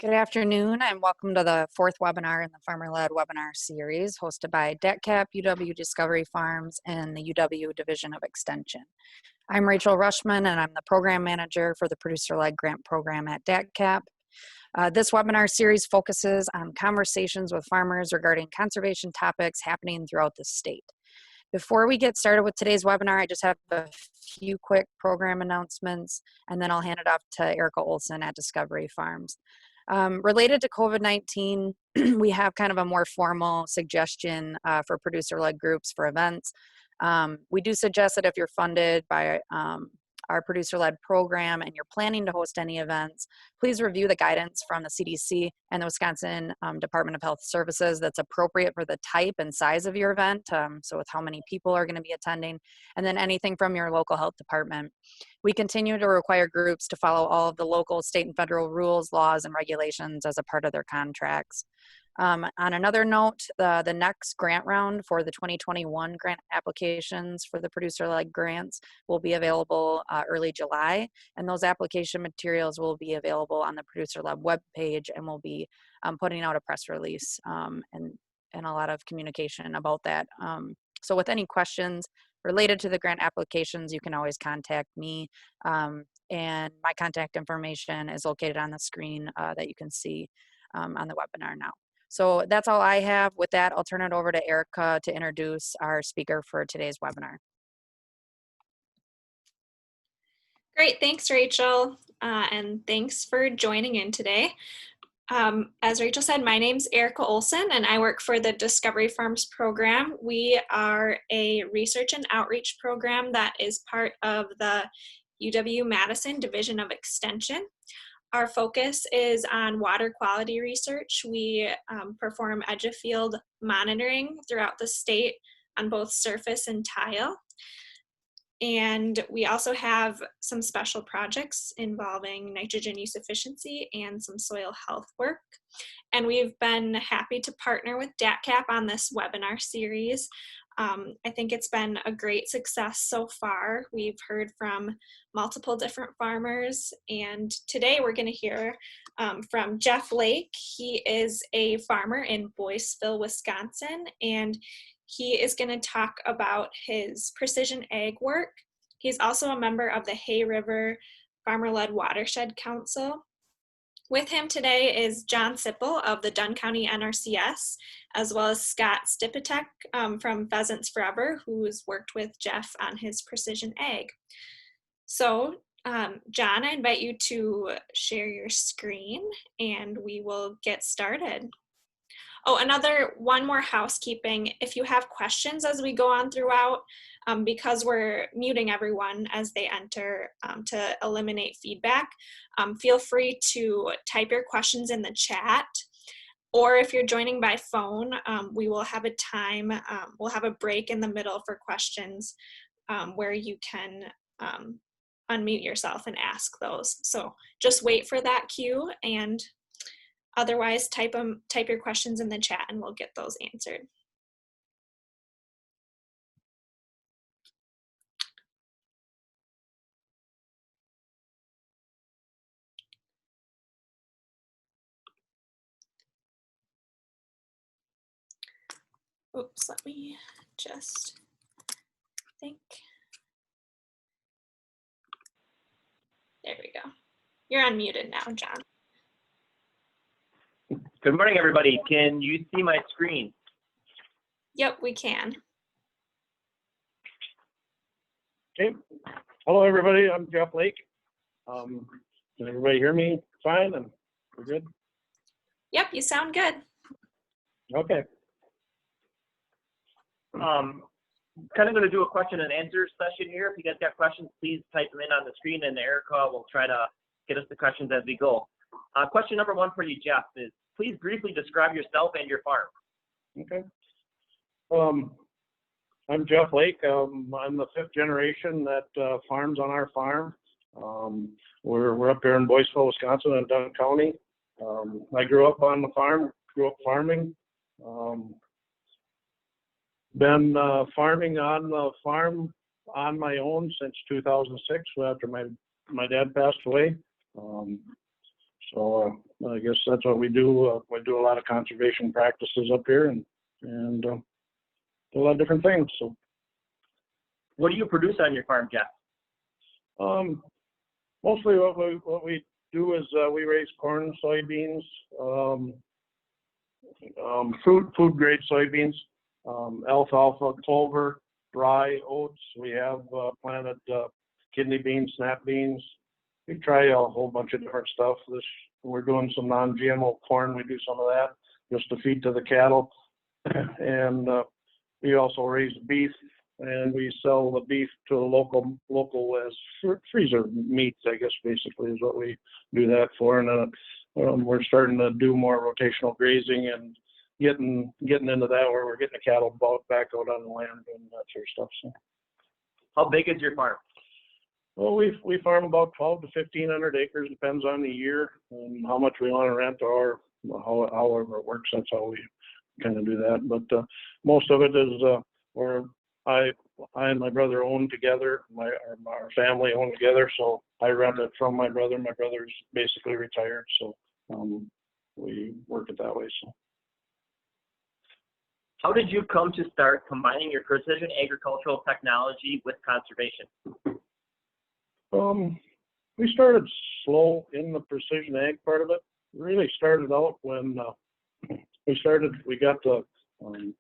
Good afternoon and welcome to the fourth webinar in the Farmer-Led Webinar Series hosted by DATCAP, UW Discovery Farms, and the UW Division of Extension. I'm Rachel Rushman and I'm the Program Manager for the Producer-Led Grant Program at DATCAP. This webinar series focuses on conversations with farmers regarding conservation topics happening throughout the state. Before we get started with today's webinar, I just have a few quick program announcements and then I'll hand it off to Erica Olson at Discovery Farms. Related to COVID-19, we have kind of a more formal suggestion for producer-led groups for events. We do suggest that if you're funded by our producer-led program and you're planning to host any events, please review the guidance from the CDC and the Wisconsin Department of Health Services that's appropriate for the type and size of your event, so with how many people are going to be attending, and then anything from your local health department. We continue to require groups to follow all of the local, state, and federal rules, laws, and regulations as a part of their contracts. On another note, the next grant round for the 2021 grant applications for the producer-led grants will be available early July, and those application materials will be available on the producer-led webpage, and we'll be putting out a press release and a lot of communication about that. So with any questions related to the grant applications, you can always contact me, and my contact information is located on the screen that you can see on the webinar now. So that's all I have. With that, I'll turn it over to Erica to introduce our speaker for today's webinar. Great, thanks Rachel, and thanks for joining in today. As Rachel said, my name's Erica Olson and I work for the Discovery Farms program. We are a research and outreach program that is part of the UW-Madison Division of Extension. Our focus is on water quality research. We perform edge of field monitoring throughout the state on both surface and tile. And we also have some special projects involving nitrogen use efficiency and some soil health work. And we've been happy to partner with DATCAP on this webinar series. I think it's been a great success so far. We've heard from multiple different farmers, and today we're going to hear from Jeff Lake. He is a farmer in Boyceville, Wisconsin, and he is going to talk about his precision ag work. He's also a member of the Hay River Farmer-Led Watershed Council. With him today is John Sipple of the Dunn County NRCS, as well as Scott Stipetech from Pheasants Forever, who's worked with Jeff on his precision ag. So, John, I invite you to share your screen and we will get started. Oh, one more housekeeping. If you have questions as we go on throughout, because we're muting everyone as they enter to eliminate feedback, feel free to type your questions in the chat. Or if you're joining by phone, we will have a time, we'll have a break in the middle for questions where you can unmute yourself and ask those. So just wait for that cue, and otherwise type your questions in the chat and we'll get those answered. Oops, let me just think. There we go. You're unmuted now, John. Good morning, everybody. Can you see my screen? Yep, we can. Okay. Hello, everybody. I'm Jeff Lake. Can everybody hear me fine? And we're good? Yep, you sound good. Okay. Kind of going to do a question and answer session here. If you guys got questions, please type them in on the screen, and Erica will try to get us the questions as we go. Question number one for you, Jeff, is please briefly describe yourself and your farm. Okay. I'm Jeff Lake. I'm the fifth generation that farms on our farm. We're up here in Boyceville, Wisconsin, in Dunn County. I grew up on the farm, grew up farming. Been farming on the farm on my own since 2006, after my dad passed away. So I guess that's what we do. We do a lot of conservation practices up here and do a lot of different things. So, what do you produce on your farm, Jeff? Mostly what we do is we raise corn, soybeans, food grade soybeans, alfalfa, clover, rye, oats. We have planted kidney beans, snap beans. We try a whole bunch of different stuff. We're doing some non-GMO corn. We do some of that just to feed to the cattle. And we also raise beef, and we sell the beef to the local as freezer meats, I guess, basically is what we do that for. And then we're starting to do more rotational grazing and getting into that where we're getting the cattle back out on the land and that sort of stuff. So, how big is your farm? Well, we farm about 12 to 1,500 acres, depends on the year and how much we want to rent or however it works. That's how we kind of do that. But most of it is where I and my brother own together. Our family own together, so I rent it from my brother. My brother's basically retired, so we work it that way. So, how did you come to start combining your precision agricultural technology with conservation? We started slow in the precision ag part of it. It really started out when we got the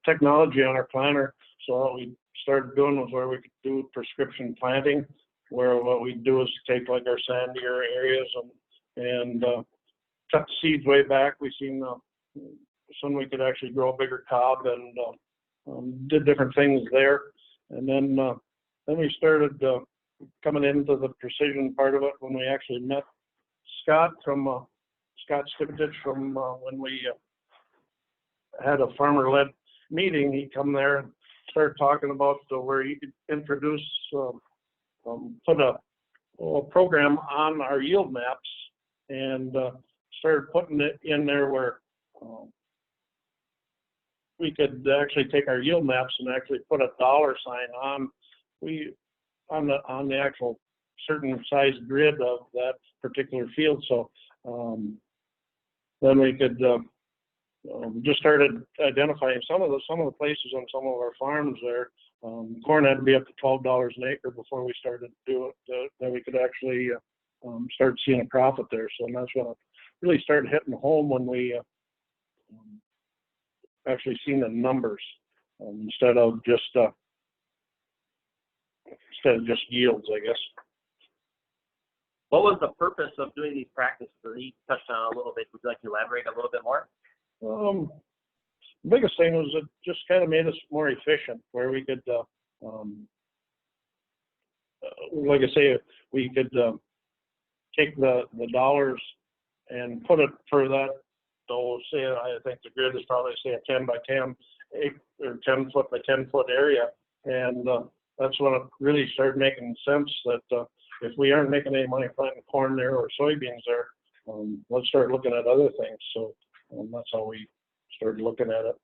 technology on our planter. So what we started doing was where we could do prescription planting, where what we do is take like our sandier areas and cut the seeds way back. We seen some we could actually grow a bigger cob and did different things there. And then we started coming into the precision part of it when we actually met Scott Stipetech from when we had a farmer-led meeting. He come there and started talking about where he could introduce, put a program on our yield maps and started putting it in there where we could actually take our yield maps and actually put a dollar sign on the actual certain size grid of that particular field. So then we could just started identifying some of the places on some of our farms there. Corn had to be up to $12 an acre before we started to do it. Then we could actually start seeing a profit there. So that's when it really started hitting home when we actually seen the numbers instead of just yields, I guess. What was the purpose of doing these practices? He touched on a little bit. Would you like to elaborate a little bit more? The biggest thing was it just kind of made us more efficient, where we could, like I say, we could take the dollars and put it for that. So say I think the grid is probably say a 10 by 10 or 10 foot by 10 foot area, and that's when it really started making sense that if we aren't making any money planting corn there or soybeans there, let's start looking at other things. So that's how we started looking at it.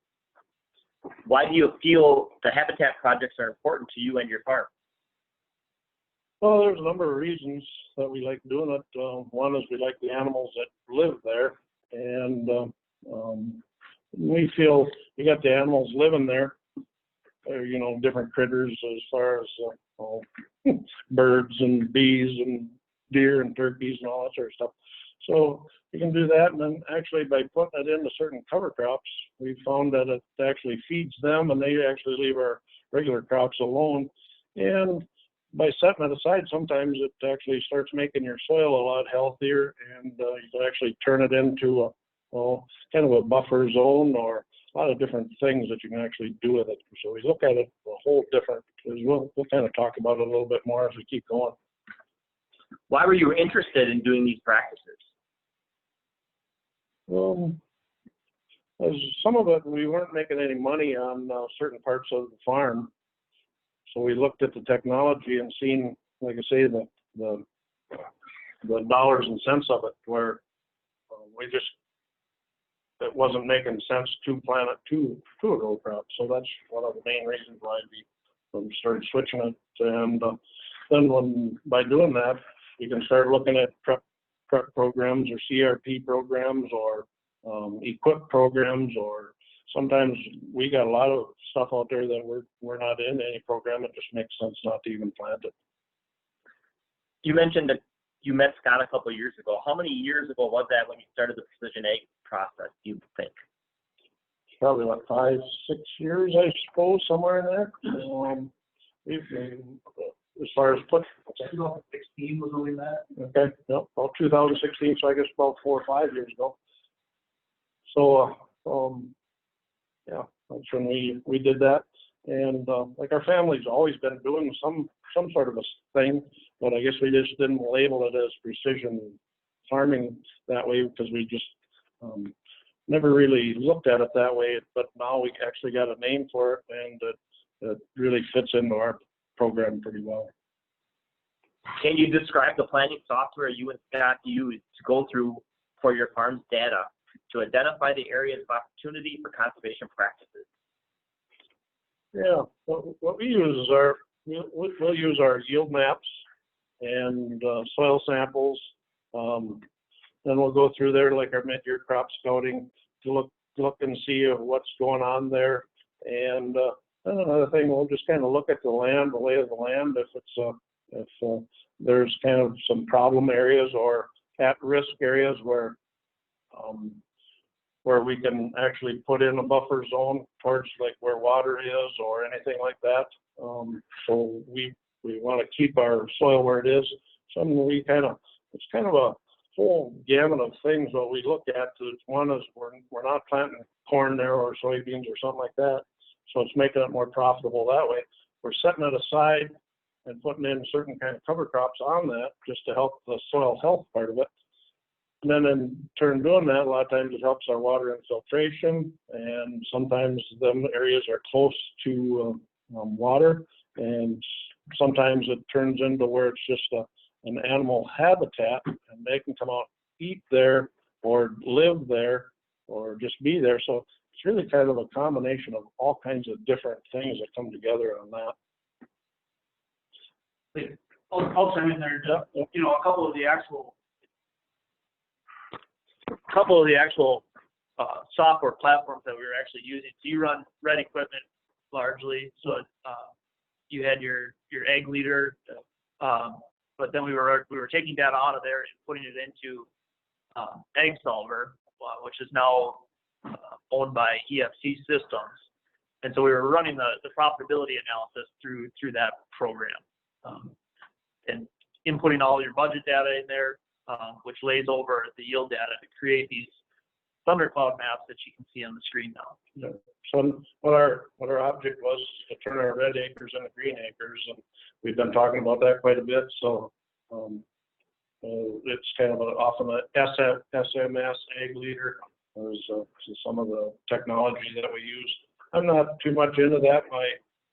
Why do you feel the habitat projects are important to you and your farm? Well, there's a number of reasons that we like doing it. One is we like the animals that live there, and we feel we got the animals living there. Different critters as far as birds and bees and deer and turkeys and all that sort of stuff. So you can do that, and then actually by putting it into certain cover crops, we found that it actually feeds them, and they actually leave our regular crops alone. And by setting it aside, sometimes it actually starts making your soil a lot healthier, and you can actually turn it into kind of a buffer zone or a lot of different things that you can actually do with it. So we look at it a whole different, we'll kind of talk about it a little bit more as we keep going. Why were you interested in doing these practices? As some of it, we weren't making any money on certain parts of the farm. So we looked at the technology and seen, like I say, the dollars and cents of it, where it wasn't making sense to plant it to a row crop. So that's one of the main reasons why we started switching it. And then by doing that, you can start looking at prep programs or CRP programs or equip programs, or sometimes we got a lot of stuff out there that we're not in any program. It just makes sense not to even plant it. You mentioned that you met Scott a couple of years ago. How many years ago was that when you started the precision ag process, do you think? Probably like 5-6 years, I suppose, somewhere in there. As far as 2016 was when we met. Okay, yep, about 2016, so I guess about 4 or 5 years ago. So, yeah, that's when we did that. And like our family's always been doing some sort of a thing, but I guess we just didn't label it as precision farming that way because we just never really looked at it that way. But now we actually got a name for it, and it really fits into our program pretty well. Can you describe the planning software you and Scott use to go through for your farm's data to identify the areas of opportunity for conservation practices? Yeah, what we use is we'll use our yield maps and soil samples. Then we'll go through there like our mid-year crop scouting to look and see what's going on there. And another thing, we'll just kind of look at the land, the lay of the land. If there's kind of some problem areas or at-risk areas where we can actually put in a buffer zone towards like where water is or anything like that. So we want to keep our soil where it is. So it's kind of a whole gamut of things what we look at. One is we're not planting corn there or soybeans or something like that. So it's making it more profitable that way. We're setting it aside and putting in certain kind of cover crops on that just to help the soil health part of it. And then in turn doing that, a lot of times it helps our water infiltration, and sometimes them areas are close to water, and sometimes it turns into where it's just an animal habitat, and they can come out, eat there, or live there, or just be there. So it's really kind of a combination of all kinds of different things that come together on that. I'll chime in there. You know, a couple of the actual software platforms that we were actually using. So you run red equipment largely. So you had your egg leader, but then we were taking data out of there and putting it into Egg Solver, which is now owned by EFC Systems. And so we were running the profitability analysis through that program, and inputting all your budget data in there, which lays over the yield data to create these thundercloud maps that you can see on the screen now. Yeah. So what our object was to turn our red acres into green acres, and we've been talking about that quite a bit. So it's kind of often a SMS egg leader is some of the technology that we use. I'm not too much into that.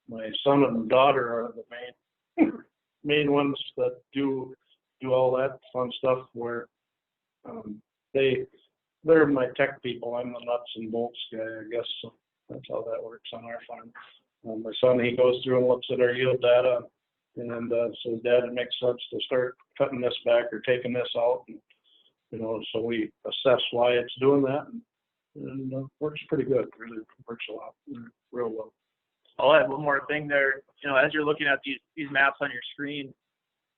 My son and daughter are the main ones that do all that fun stuff where they're my tech people. I'm the nuts and bolts guy, I guess. So that's how that works on our farm. My son, he goes through and looks at our yield data, and says, Dad, it makes sense to start cutting this back or taking this out. And, you know, so we assess why it's doing that, and works pretty good. Really works a lot, real well. I'll add one more thing there. You know, as you're looking at these maps on your screen,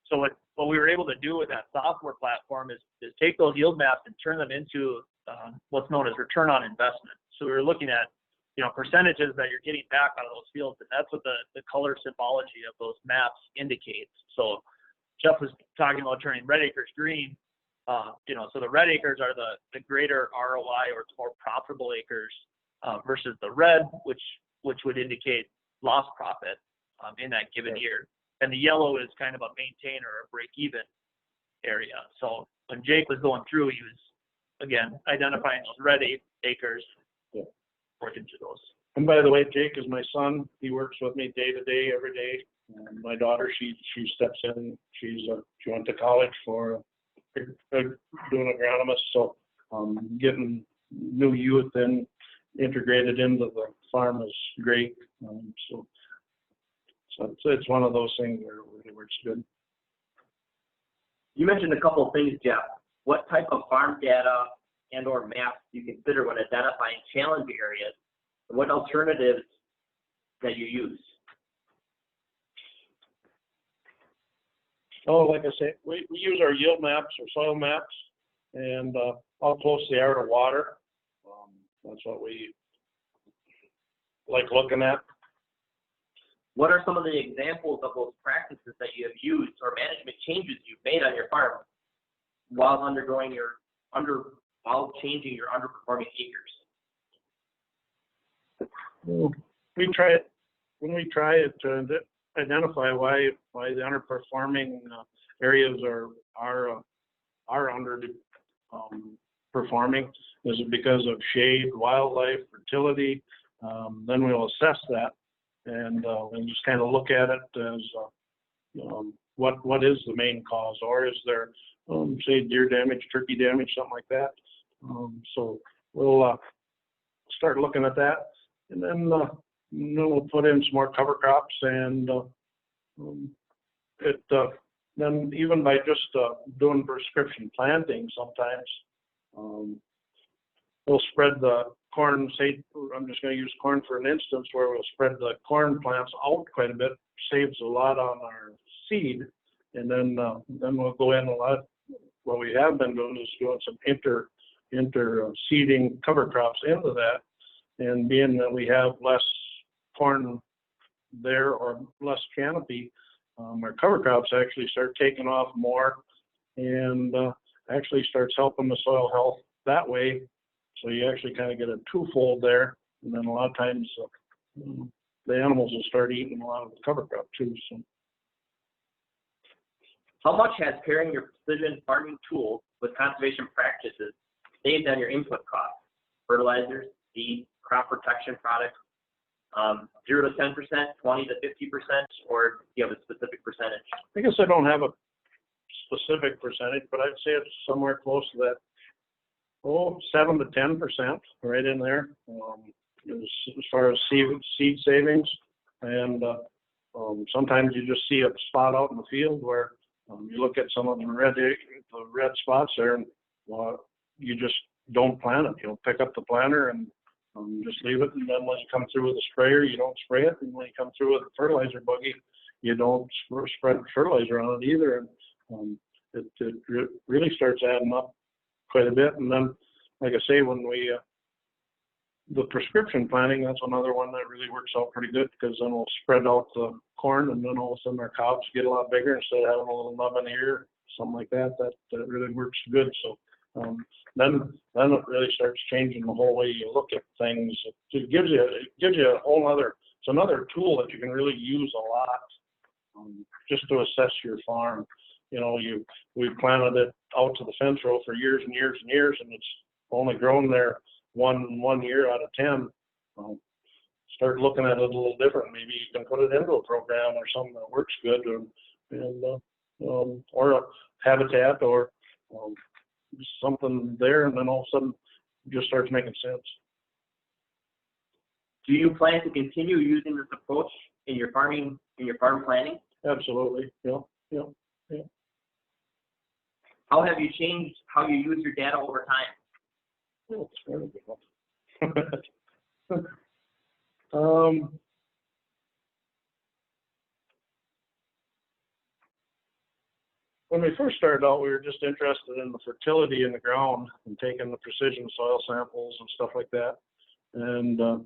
so what we were able to do with that software platform is take those yield maps and turn them into what's known as return on investment. So we were looking at, you know, percentages that you're getting back out of those fields, and that's what the color symbology of those maps indicates. So Jeff was talking about turning red acres green. You know, so the red acres are the greater ROI or more profitable acres versus the red, which would indicate lost profit in that given year. And the yellow is kind of a maintain or a break even area. So when Jake was going through, he was, again, identifying those red acres, working through those. And by the way, Jake is my son. He works with me day to day, every day. My daughter, she steps in. She went to college for doing agronomist. So getting new youth in integrated into the farm is great. So it's one of those things where it works good. You mentioned a couple of things, Jeff. what type of farm data and or maps do you consider when identifying challenge areas? And what alternatives that you use? Oh, like I say, we use our yield maps or soil maps and how close they are to water. That's what we like looking at. What are some of the examples of those practices that you have used or management changes you've made on your farm while changing your underperforming acres? We try it when we try it to identify why the underperforming areas are under performing. Is it because of shade, wildlife, fertility? Then we'll assess that and just kind of look at it as what is the main cause, or is there say deer damage, turkey damage, something like that. So we'll start looking at that, and then we'll put in some more cover crops, and then even by just doing prescription planting, sometimes we'll spread the corn. Say, I'm just going to use corn for an instance, where we'll spread the corn plants out quite a bit, saves a lot on our seed, and then we'll go in a lot. What we have been doing is doing some inter seeding cover crops into that, and being that we have less corn there or less canopy, our cover crops actually start taking off more, and actually starts helping the soil health that way. So you actually kind of get a twofold there, and then a lot of times the animals will start eating a lot of the cover crop too. So, how much has pairing your precision farming tools with conservation practices saved on your input costs? Fertilizers, seed, crop protection products, 0 to 10%, 20 to 50%, or do you have a specific percentage? I guess I don't have a specific percentage, but I'd say it's somewhere close to that. 7 to 10%, right in there, as far as seed savings. And sometimes you just see a spot out in the field where you look at some of the red spots there, and you just don't plant it. You'll pick up the planter and just leave it, and then when you come through with a sprayer, you don't spray it, and when you come through with a fertilizer buggy, you don't spread fertilizer on it either, and it really starts adding up quite a bit. And then, like I say, when the prescription planting, that's another one that really works out pretty good, because then we'll spread out the corn, and then all of a sudden our cobs get a lot bigger instead of having a little nub in the ear, something like that. That really works good. So then it really starts changing the whole way you look at things. It gives you a whole other. It's another tool that you can really use a lot, just to assess your farm. We planted it out to the fence row for years and years and years, and it's only grown there one year out of 10. Start looking at it a little different. Maybe you can put it into a program or something that works good, or a habitat, or something there, and then all of a sudden it just starts making sense. Do you plan to continue using this approach in your farm planning? Absolutely. Yeah. How have you changed how you use your data over time? Oh, it's very good. When we first started out, we were just interested in the fertility in the ground and taking the precision soil samples and stuff like that. And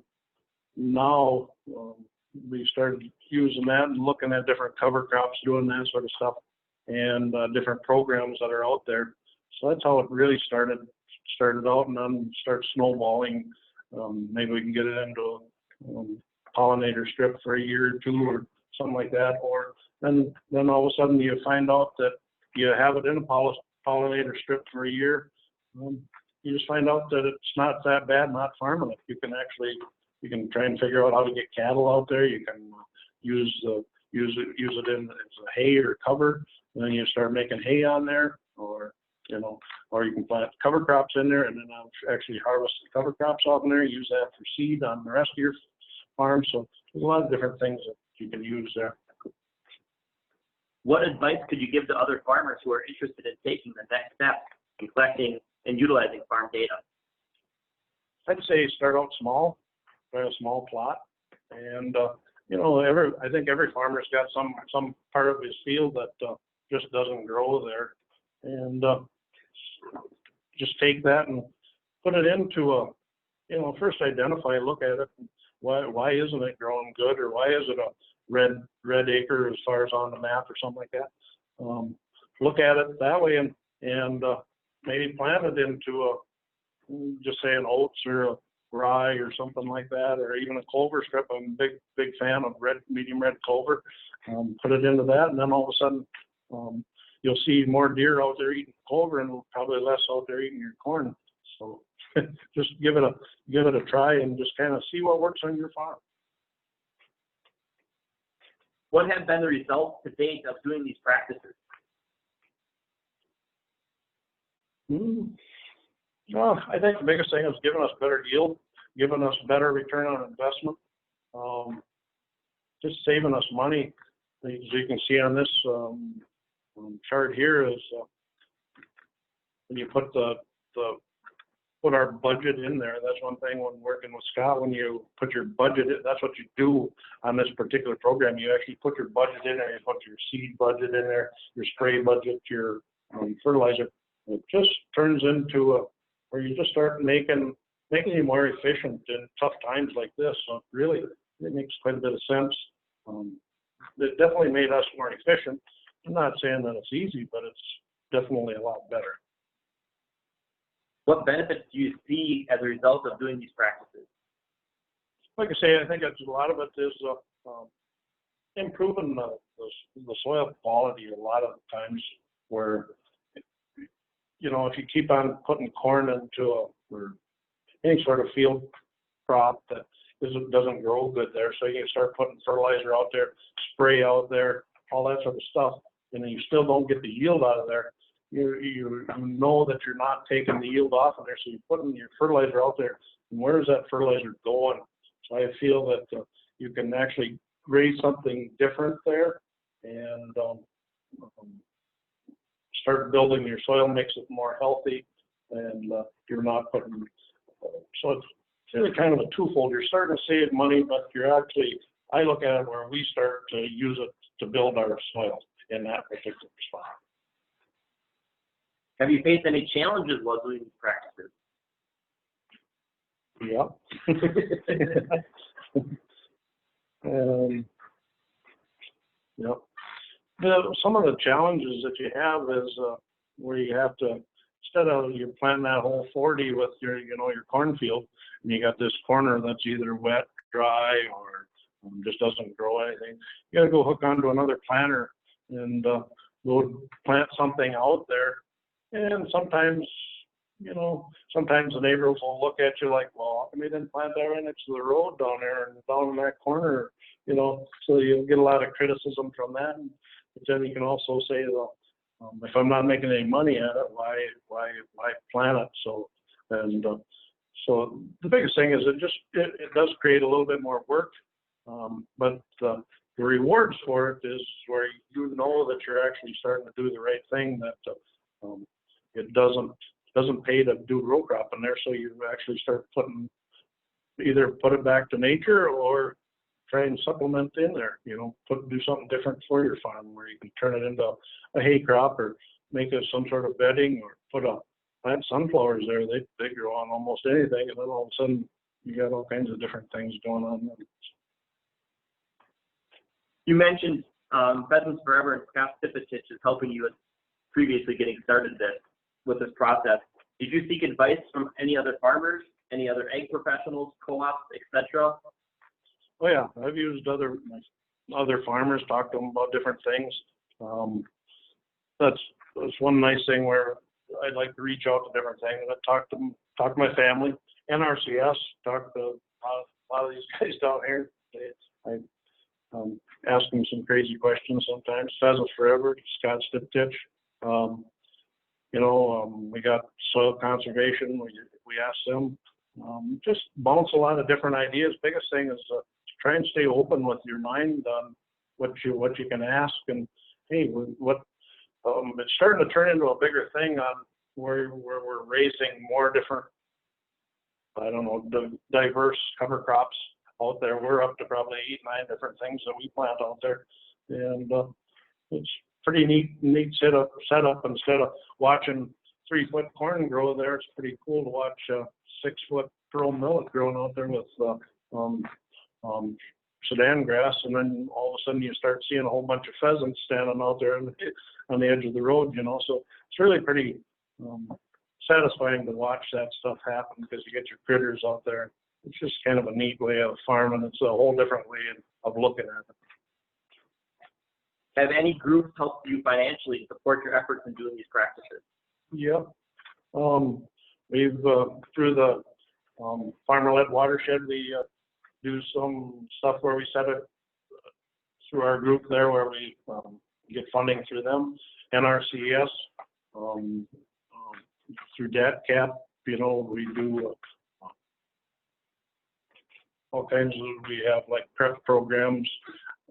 now we started using that and looking at different cover crops, doing that sort of stuff, and different programs that are out there. So that's how it really started out, and then start snowballing. Maybe we can get it into a pollinator strip for a year or two, or something like that. Or then all of a sudden you find out that you have it in a pollinator strip for a year. You just find out that it's not that bad not farming it. You can try and figure out how to get cattle out there. You can use it in as a hay or cover, and then you start making hay on there, or you can plant cover crops in there, and then actually harvest the cover crops off in there, use that for seed on the rest of your farm. So there's a lot of different things that you can use there. What advice could you give to other farmers who are interested in taking the next step and collecting and utilizing farm data? I'd say start out small, try a small plot, and I think every farmer's got some part of his field that just doesn't grow there, and just take that and put it into first identify, look at it, why isn't it growing good, or why is it a red acre as far as on the map or something like that. Look at it that way and maybe plant it into just say an oats or a rye or something like that, or even a clover strip. I'm a big fan of medium red clover. Put it into that, and then all of a sudden you'll see more deer out there eating clover and probably less out there eating your corn. So just give it a try and just kind of see what works on your farm. What have been the results to date of doing these practices? Well, I think the biggest thing is giving us better yield, giving us better return on investment, just saving us money. As you can see on this chart here is when you put put our budget in there. That's one thing when working with Scott, when you put your budget in, that's what you do on this particular program. You actually put your budget in there, you put your seed budget in there, your spray budget, your fertilizer. It just turns into where you just start making you more efficient in tough times like this. So really, it makes quite a bit of sense. It definitely made us more efficient. I'm not saying that it's easy, but it's definitely a lot better. What benefits do you see as a result of doing these practices? Like I say, I think a lot of it is improving the soil quality a lot of times, where if you keep on putting corn into or any sort of field crop that doesn't grow good there, so you can start putting fertilizer out there, spray out there, all that sort of stuff, and then you still don't get the yield out of there. You know that you're not taking the yield off of there, so you're putting your fertilizer out there, and where is that fertilizer going? So I feel that you can actually raise something different there and start building your soil, makes it more healthy, and you're not putting, so it's really kind of a twofold. You're starting to save money, but I look at it where we start to use it to build our soil in that particular spot. Have you faced any challenges while doing these practices? Yeah. Some of the challenges that you have is where you have to, instead of you planting that whole 40 with your cornfield, and you got this corner that's either wet, dry, or just doesn't grow anything, you got to go hook onto another planter and go plant something out there. And sometimes the neighbors will look at you like, well, how come you didn't plant that right next to the road down there and down in that corner, so you'll get a lot of criticism from that. But then you can also say, well, if I'm not making any money at it, why plant it? So the biggest thing is it does create a little bit more work, but the rewards for it is where you know that you're actually starting to do the right thing, that it doesn't pay to do row crop in there, so you actually start either put it back to nature or try and supplement in there, do something different for your farm, where you can turn it into a hay crop or make it some sort of bedding, or plant sunflowers there. They grow on almost anything, and then all of a sudden you got all kinds of different things going on there. You mentioned Pheasants Forever and Scott Stipetech is helping you with previously getting started with this process. Did you seek advice from any other farmers, any other egg professionals, co-ops, etc.? Oh yeah, I've used other farmers, talked to them about different things. That's one nice thing where I'd like to reach out to different things. I talk to my family, NRCS, talk to a lot of these guys down here. I ask them some crazy questions sometimes. Pheasants Forever, Scott Stipetech. We got soil conservation. We ask them. Just bounce a lot of different ideas. Biggest thing is try and stay open with your mind on what you can ask. And hey, it's starting to turn into a bigger thing we're raising more different, I don't know, diverse cover crops out there. We're up to probably 8, 9 different things that we plant out there, and it's pretty neat setup. Instead of watching 3-foot corn grow there, it's pretty cool to watch 6-foot pearl millet growing out there with Sudan grass, and then all of a sudden you start seeing a whole bunch of pheasants standing out there on the edge of the road, you know. So it's really pretty satisfying to watch that stuff happen, because you get your critters out there. It's just kind of a neat way of farming. It's a whole different way of looking at it. Have any groups helped you financially support your efforts in doing these practices? Yep. We've through the farmer-led watershed, we do some stuff where we set it through our group there, where we get funding through them. NRCS, through DATCAP, you know, we do all kinds of, we have like prep programs.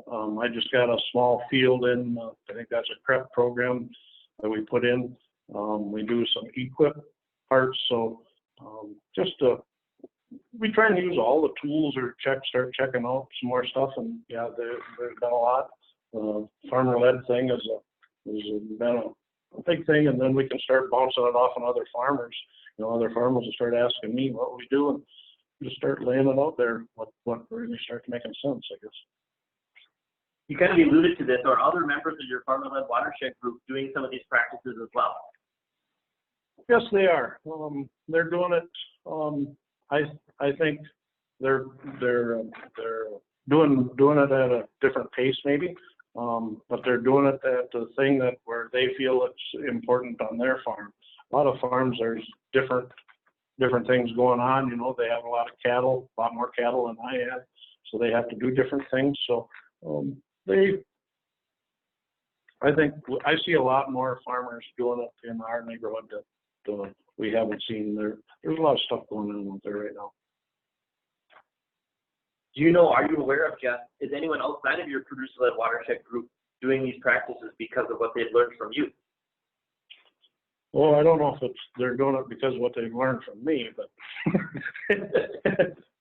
I just got a small field in, I think that's a prep program that we put in. We do some equip parts, so we try and use all the tools, or start checking out some more stuff, and yeah, there's been a lot. Farmer-led thing has been a big thing, and then we can start bouncing it off on other farmers. You know, other farmers will start asking me what we do, and just start laying it out there, what really starts making sense, I guess. You kind of alluded to this. Are other members of your farmer-led watershed group doing some of these practices as well? Yes, they are. They're doing it. I think they're doing it at a different pace, maybe. But they're doing it at the thing where they feel it's important on their farm. A lot of farms, there's different things going on. You know, they have a lot more cattle than I have, so they have to do different things. So I think I see a lot more farmers doing it in our neighborhood that we haven't seen. There's a lot of stuff going on out there right now. Are you aware of, Jeff, is anyone outside of your producer-led watershed group doing these practices because of what they've learned from you? Well, I don't know if they're doing it because of what they've learned from me, but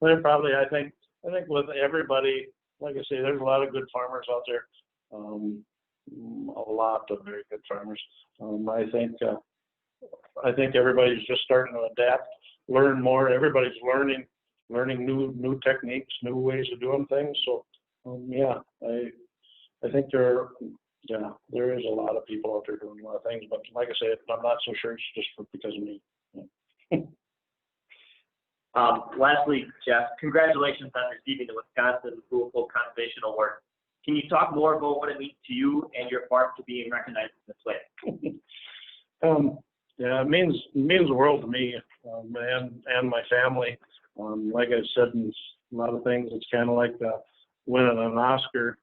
they're probably, I think with everybody, like I say, there's a lot of good farmers out there, a lot of very good farmers. I think everybody's just starting to adapt, learn more. Everybody's learning new techniques, new ways of doing things. So, I think there is a lot of people out there doing a lot of things. But like I said, I'm not so sure it's just because of me. Lastly, Jeff, congratulations on receiving the Wisconsin Leopold Conservation Award. Can you talk more about what it means to you and your farm to being recognized in this way? Yeah, it means the world to me, and my family. Like I said, in a lot of things, it's kind of like winning an Oscar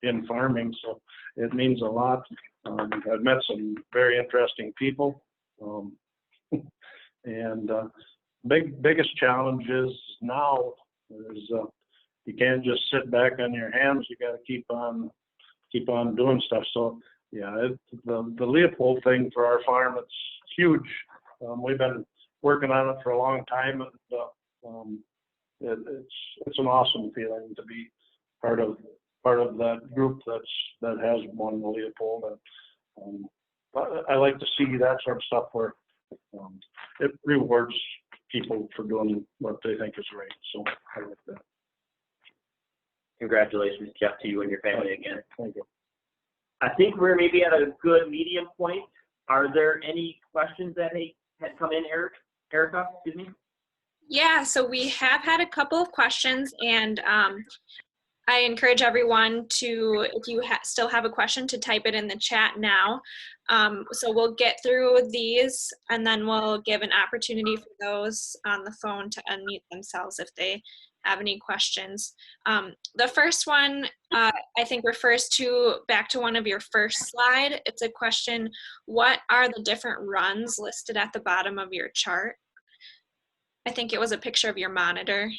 in farming, so it means a lot. I've met some very interesting people, and biggest challenge is now is you can't just sit back on your hands. You got to keep on doing stuff. So yeah, the Leopold thing for our farm, it's huge. We've been working on it for a long time, and it's an awesome feeling to be part of that group that has won the Leopold. And I like to see that sort of stuff where it rewards people for doing what they think is right. So I like that. Congratulations, Jeff, to you and your family again. Thank you. I think we're maybe at a good medium point. Are there any questions that had come in, Erica? Excuse me. Yeah, so we have had a couple of questions, and I encourage everyone to, if you still have a question, to type it in the chat now. So we'll get through these, and then we'll give an opportunity for those on the phone to unmute themselves if they have any questions. The first one, I think, refers back to one of your first slide. It's a question: what are the different runs listed at the bottom of your chart? I think it was a picture of your monitor.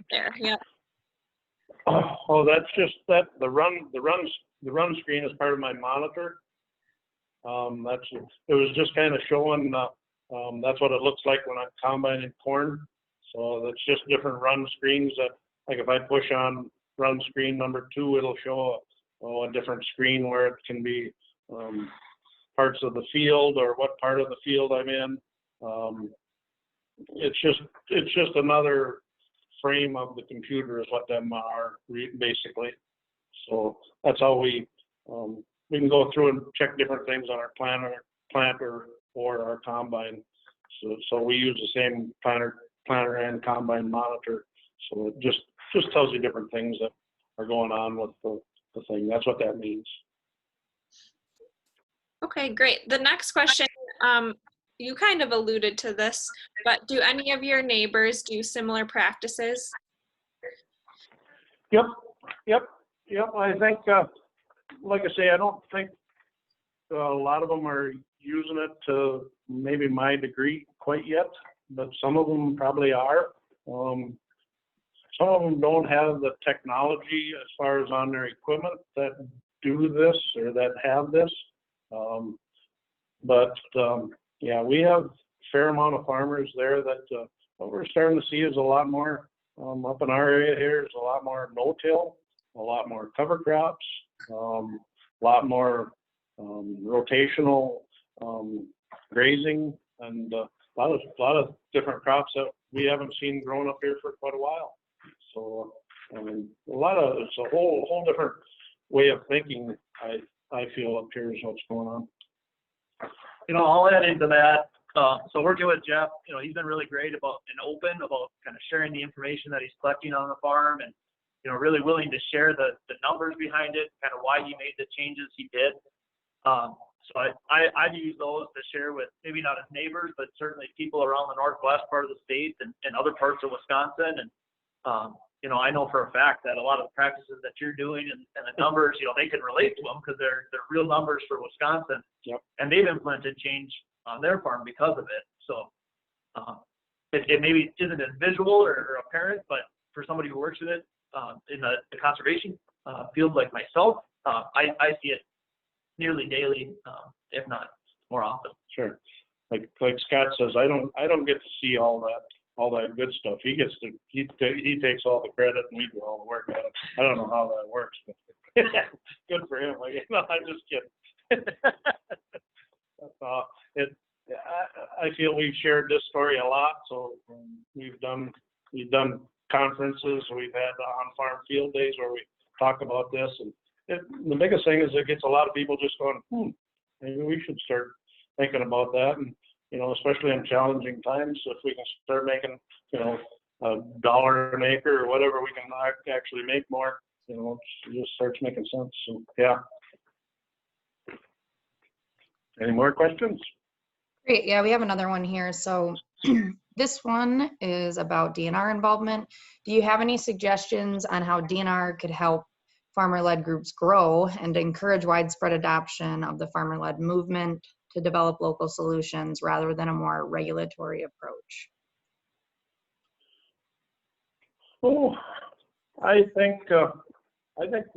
There, yeah. Oh, that's just that the runs the run screen is part of my monitor. It was just kind of showing, that's what it looks like when I'm combining corn. So that's just different run screens that, like if I push on run screen number 2, it'll show a different screen where it can be parts of the field or what part of the field I'm in. It's just another frame of the computer is what them are basically. So that's how we can go through and check different things on our planter or our combine. So we use the same planter and combine monitor. So it just tells you different things that are going on with the thing. That's what that means. Okay, great. The next question, you kind of alluded to this, but do any of your neighbors do similar practices? Yep. I think, like I say, I don't think a lot of them are using it to maybe my degree quite yet, but some of them probably are. Some of them don't have the technology as far as on their equipment that do this or that have this. Yeah, we have a fair amount of farmers there that what we're starting to see is a lot more up in our area here. There's a lot more no-till, a lot more cover crops, a lot more rotational grazing, and a lot of different crops that we haven't seen growing up here for quite a while. So it's a whole different way of thinking. I feel up here is what's going on. I'll add into that. So working with Jeff, he's been really great about kind of sharing the information that he's collecting on the farm, and really willing to share the numbers behind it, kind of why he made the changes he did. So I've used those to share with maybe not his neighbors, but certainly people around the northwest part of the state and other parts of Wisconsin. And I know for a fact that a lot of the practices that you're doing and the numbers, they can relate to them because they're real numbers for Wisconsin. Yep. And they've implemented change on their farm because of it. So it maybe isn't as visual or apparent, but for somebody who works with it in the conservation field like myself, I see it nearly daily, if not more often. Sure. Like Scott says, I don't get to see all that good stuff. He takes all the credit and we do all the work on it. I don't know how that works, but good for him. I'm just kidding. I feel we've shared this story a lot. So we've done conferences. We've had on-farm field days where we talk about this, and the biggest thing is it gets a lot of people just going, maybe we should start thinking about that. And especially in challenging times, if we can start making, $1 an acre or whatever, we can actually make more, it just starts making sense. So, yeah. Any more questions? Great. Yeah, we have another one here. So this one is about DNR involvement. Do you have any suggestions on how DNR could help farmer-led groups grow and encourage widespread adoption of the farmer-led movement to develop local solutions rather than a more regulatory approach? Oh, I think the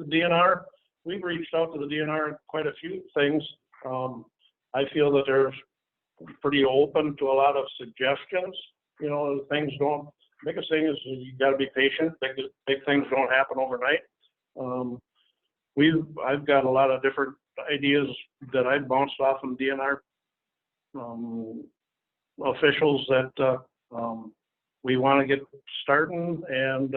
DNR, we've reached out to the DNR quite a few things. I feel that they're pretty open to a lot of suggestions. Things don't, biggest thing is you got to be patient. Big things don't happen overnight. I've got a lot of different ideas that I've bounced off from DNR officials that we want to get starting, and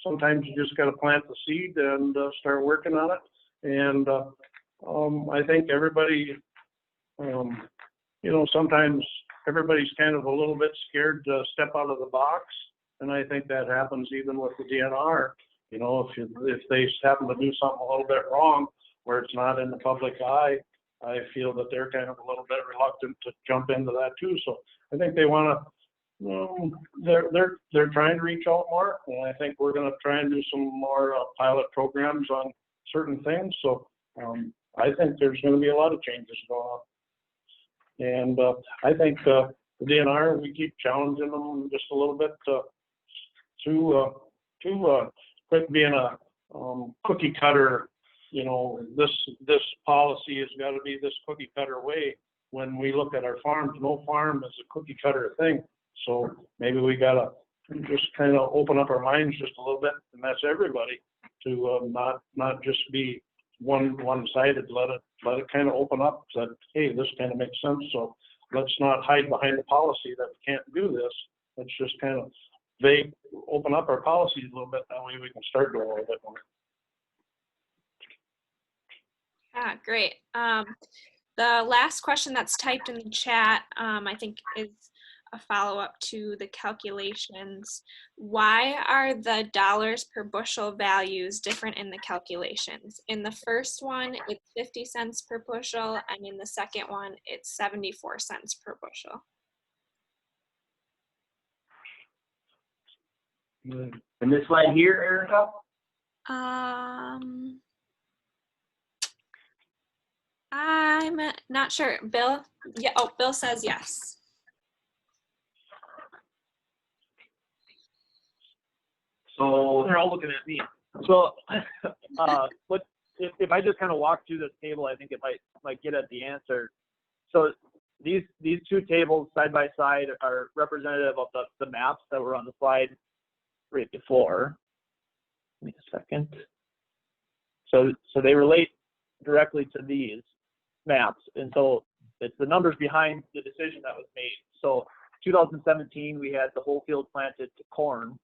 sometimes you just got to plant the seed and start working on it. And I think everybody, sometimes everybody's kind of a little bit scared to step out of the box, and I think that happens even with the DNR. If they happen to do something a little bit wrong where it's not in the public eye, I feel that they're kind of a little bit reluctant to jump into that too. So I think they want to, they're trying to reach out more, and I think we're going to try and do some more pilot programs on certain things. So I think there's going to be a lot of changes going on. And I think the DNR, we keep challenging them just a little bit to quit being a cookie cutter you know, this policy has got to be this cookie cutter way. When we look at our farms, no farm is a cookie cutter thing. So maybe we got to just kind of open up our minds just a little bit, and that's everybody, to not just be one-sided. Let it kind of open up. That, hey, this kind of makes sense. So let's not hide behind the policy that we can't do this. Let's just kind of open up our policies a little bit. That way we can start doing a little bit more. Yeah, great. The last question that's typed in the chat, I think, is a follow-up to the calculations. Why are the dollars per bushel values different in the calculations? In the first one, it's 50 cents per bushel, and in the second one, it's 74 cents per bushel. And this slide here, Erica? I'm not sure. Bill? Yeah. Oh, Bill says yes. So They're all looking at me. So, if I just kind of walk through this table, I think it might get at the answer. So these two tables side by side are representative of the maps that were on the slide right before. Give me a second. So they relate directly to these maps, and so it's the numbers behind the decision that was made. So 2017, we had the whole field planted to corn.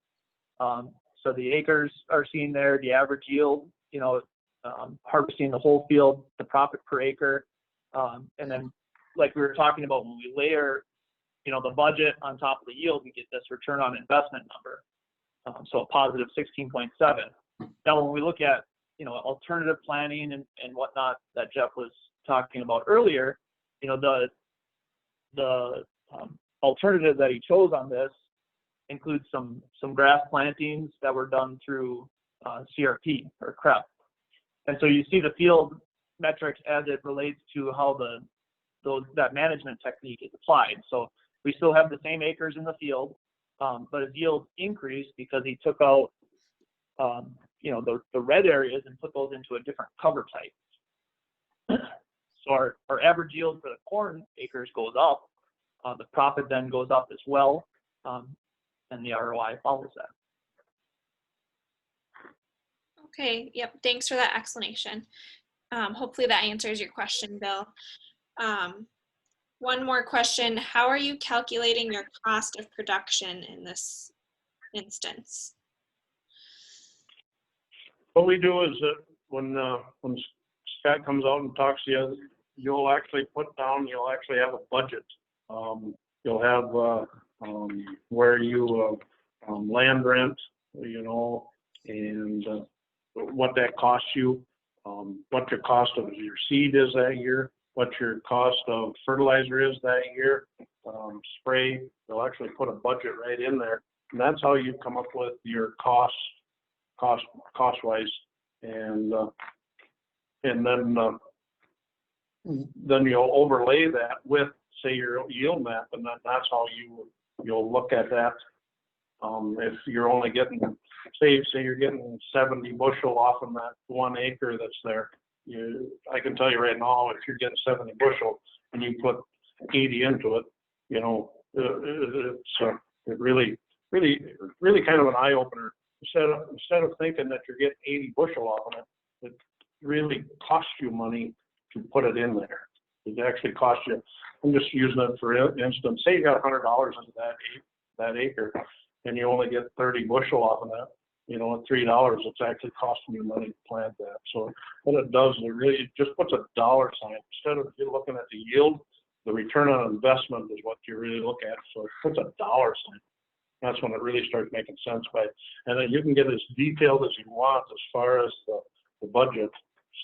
So the acres are seen there, the average yield, you know, harvesting the whole field, the profit per acre, and then like we were talking about, when we layer, you know, the budget on top of the yield, we get this return on investment number. So a positive 16.7. Now, when we look at, you know, alternative planning and whatnot that Jeff was talking about earlier, you know, the alternative that he chose on this includes some grass plantings that were done through CRP or CREP. And so you see the field metrics as it relates to how that management technique is applied. So we still have the same acres in the field, but his yield increased because he took out, you know, the red areas and put those into a different cover type. So our average yield for the corn acres goes up. The profit then goes up as well, and the ROI follows that. Okay, yep, thanks for that explanation. Hopefully that answers your question, Bill. One more question. How are you calculating your cost of production in this instance? What we do is that when Scott comes out and talks to you, you'll actually have a budget. You'll have where you land rent, you know, and what that costs you, what your cost of your seed is that year, what your cost of fertilizer is that year, spray. They'll actually put a budget right in there, and that's how you come up with your cost wise, and then you'll overlay that with, say, your yield map, and that's how you'll look at that. If you're only getting, say you're getting 70 bushel off of that 1 acre that's there, I can tell you right now, if you're getting 70 bushel and you put 80 into it, you know, it's really kind of an eye opener. Instead of thinking that you're getting 80 bushel off of it, it really costs you money to put it in there. It actually costs you. I'm just using it for instance. Say you got $100 into that acre, and you only get 30 bushel off of that. You know, at $3, it's actually costing you money to plant that. So what it does, it just puts a dollar sign instead of you looking at the yield. The return on investment is what you really look at. So it puts a dollar sign. That's when it really starts making sense. And then you can get as detailed as you want as far as the budget.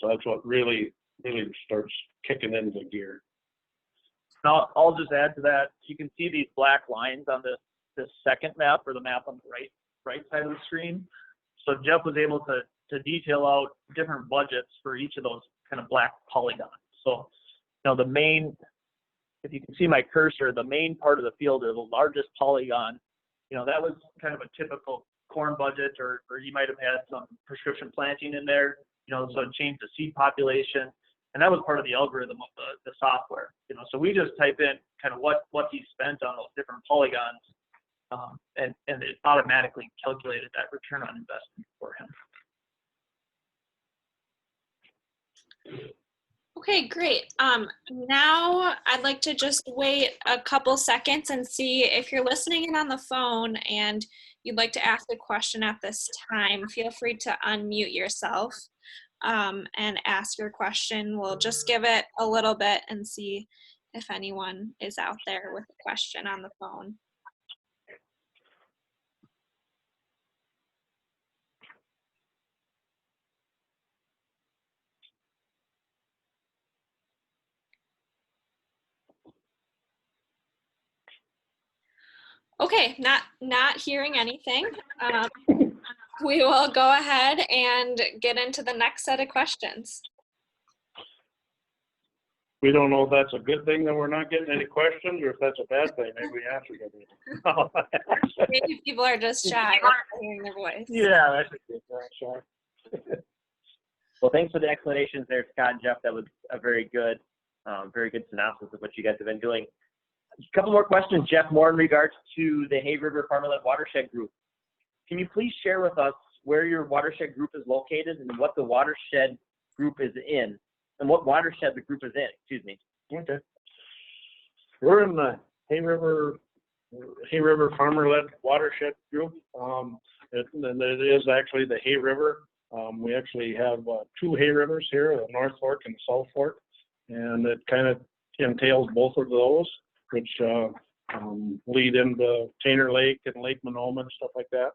So that's what really starts kicking into gear. Now, I'll just add to that. You can see these black lines on this second map, or the map on the right side of the screen. So Jeff was able to detail out different budgets for each of those kind of black polygons. So, you know, if you can see my cursor, the main part of the field is the largest polygon. You know, that was kind of a typical corn budget, or you might have had some prescription planting in there. so it changed the seed population, and that was part of the algorithm of the software, so we just type in kind of what he spent on those different polygons, and it automatically calculated that return on investment for him. Okay, great. Now I'd like to just wait a couple seconds and see if you're listening in on the phone and you'd like to ask a question at this time. Feel free to unmute yourself and ask your question. We'll just give it a little bit and see if anyone is out there with a question on the phone. Okay, not hearing anything. We will go ahead and get into the next set of questions. We don't know if that's a good thing that we're not getting any questions, or if that's a bad thing. Maybe we answered everything. Maybe people are just shy of hearing their voice. Yeah, that's a good thing. Well, thanks for the explanations there, Scott and Jeff. That was a very good synopsis of what you guys have been doing. A couple more questions, Jeff, more in regards to the Hay River Farmerland Watershed Group. Can you please share with us where your watershed group is located and what the watershed group is in, and what watershed the group is in, excuse me. Okay. We're in the Hay River Farmer-led Watershed Group. It is actually the Hay River. We actually have 2 Hay Rivers here, the North Fork and the South Fork, and it kind of entails both of those, which lead into Tainter Lake and Lake Monoma and stuff like that.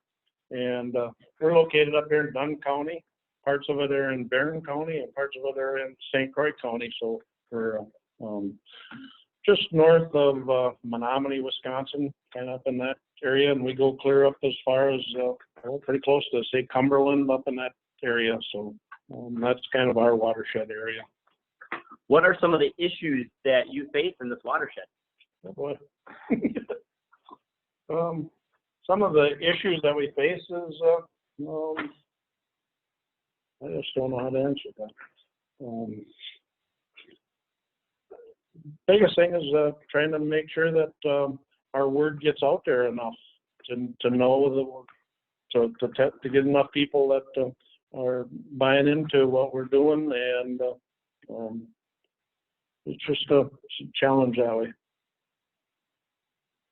And we're located up here in Dunn County. Parts of it are in Barron County and parts of it are in St. Croix County. So we're just north of Menominee, Wisconsin, kind of up in that area. And we go clear up as far as pretty close to, say, Cumberland, up in that area. So that's kind of our watershed area. What are some of the issues that you face in this watershed? Oh boy. Some of the issues that we face is, I just don't know how to answer that. Biggest thing is trying to make sure that our word gets out there enough to know that to get enough people that are buying into what we're doing, and it's just a challenge that way.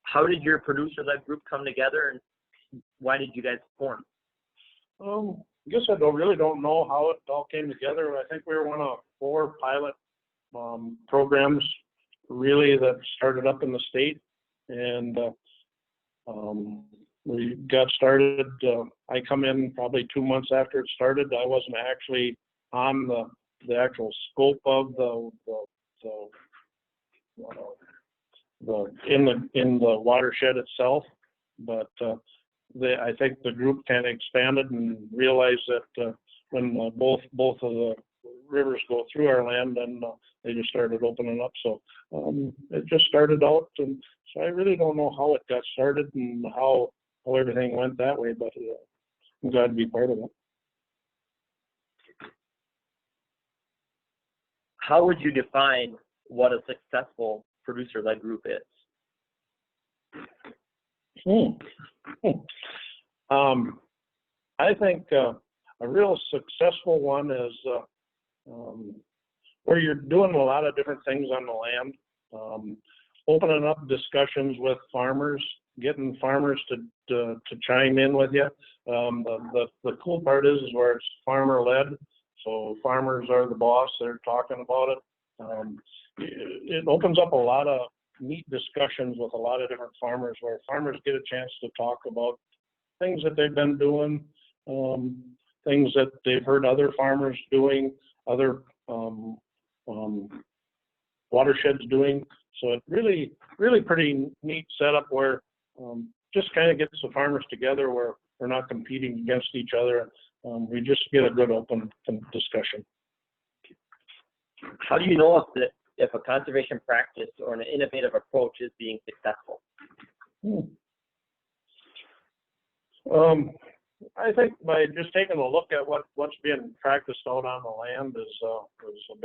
How did your producer-led group come together, and why did you guys form? I guess I really don't know how it all came together. I think we were one of 4 pilot programs, really, that started up in the state, and we got started. I come in probably 2 months after it started. I wasn't actually on the actual scope of in the watershed itself, but I think the group kind of expanded and realized that when both of the rivers go through our land, and they just started opening up. So it just started out, and so I really don't know how it got started and how everything went that way, but I'm glad to be part of it. How would you define what a successful producer-led group is? I think a real successful one is where you're doing a lot of different things on the land, opening up discussions with farmers, getting farmers to chime in with you. The cool part is where it's farmer-led, so farmers are the boss. They're talking about it. It opens up a lot of neat discussions with a lot of different farmers, where farmers get a chance to talk about things that they've been doing, things that they've heard other farmers doing, other watersheds doing. So it really pretty neat setup where just kind of gets the farmers together, where we're not competing against each other. We just get a good open discussion. How do you know if a conservation practice or an innovative approach is being successful? I think by just taking a look at what's being practiced out on the land is a